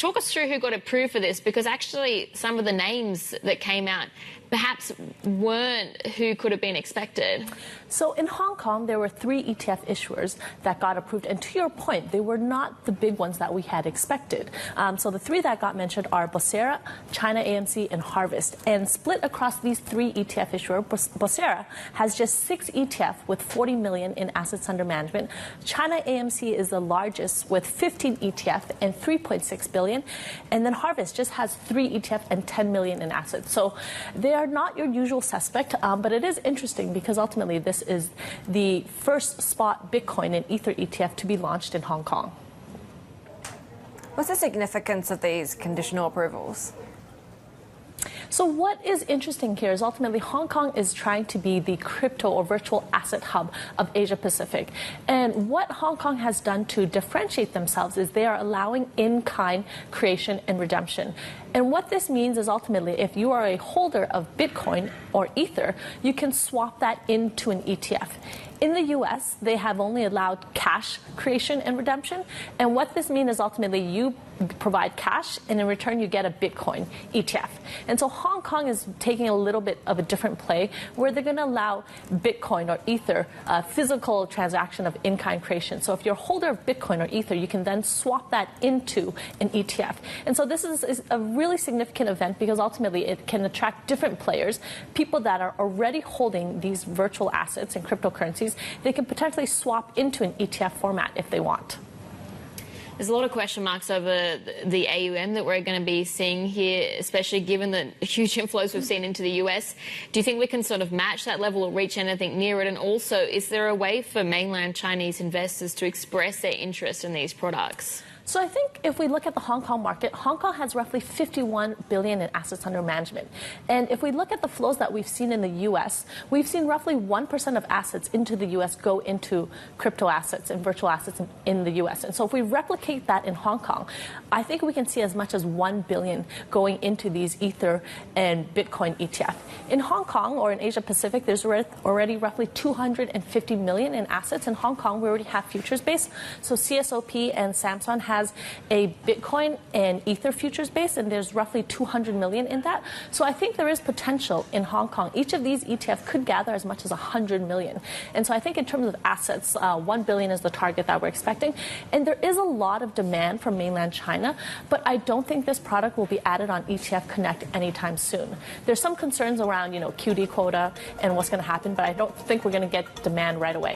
talk us through who got approved for this, because actually some of the names that came out perhaps weren't who could have been expected. So in Hong Kong, there were 3 ETF issuers that got approved. And to your point, they were not the big ones that we had expected. So the 3 that got mentioned are Bosera, China AMC, and Harvest. And split across these 3 ETF issuers, Bosera has just 6 ETF with 40 million in assets under management. China AMC is the largest with 15 ETF and 3.6 billion. And then Harvest just has 3 ETF and 10 million in assets. So they are not your usual suspect, but it is interesting because ultimately this is the first spot Bitcoin and Ether ETF to be launched in Hong Kong. What's the significance of these conditional approvals? So what is interesting here is ultimately Hong Kong is trying to be the crypto or virtual asset hub of Asia Pacific. And what Hong Kong has done to differentiate themselves is they are allowing in-kind creation and redemption. And what this means is ultimately if you are a holder of Bitcoin or Ether, you can swap that into an ETF. In the US, they have only allowed cash creation and redemption. And what this means is ultimately you provide cash, and in return you get a Bitcoin ETF. And so Hong Kong is taking a little bit of a different play where they're going to allow Bitcoin or Ether, physical transaction of in-kind creation. So if you're a holder of Bitcoin or Ether, you can then swap that into an ETF. And so this is a really significant event because ultimately it can attract different players, people that are already holding these virtual assets and cryptocurrencies. They can potentially swap into an ETF format if they want. There's a lot of question marks over the AUM that we're going to be seeing here, especially given the huge inflows we've seen into the US. Do you think we can sort of match that level or reach anything near it? And also, is there a way for mainland Chinese investors to express their interest in these products? So I think if we look at the Hong Kong market, Hong Kong has roughly 51 billion in assets under management. And if we look at the flows that we've seen in the US, we've seen roughly 1% of assets into the US go into crypto assets and virtual assets in the US. And so if we replicate that in Hong Kong, I think we can see as much as 1 billion going into these Ether and Bitcoin ETF. In Hong Kong or in Asia Pacific, there's already roughly 250 million in assets. In Hong Kong, we already have futures base. So CSOP and Samsung has a Bitcoin and Ether futures base, and there's roughly 200 million in that. So I think there is potential in Hong Kong. Each of these ETFs could gather as much as 100 million. And so I think in terms of assets, 1 billion is the target that we're expecting. And there is a lot of demand from mainland China, but I don't think this product will be added on ETF Connect anytime soon. There's some concerns around, QD quota and what's going to happen, but I don't think we're going to get demand right away.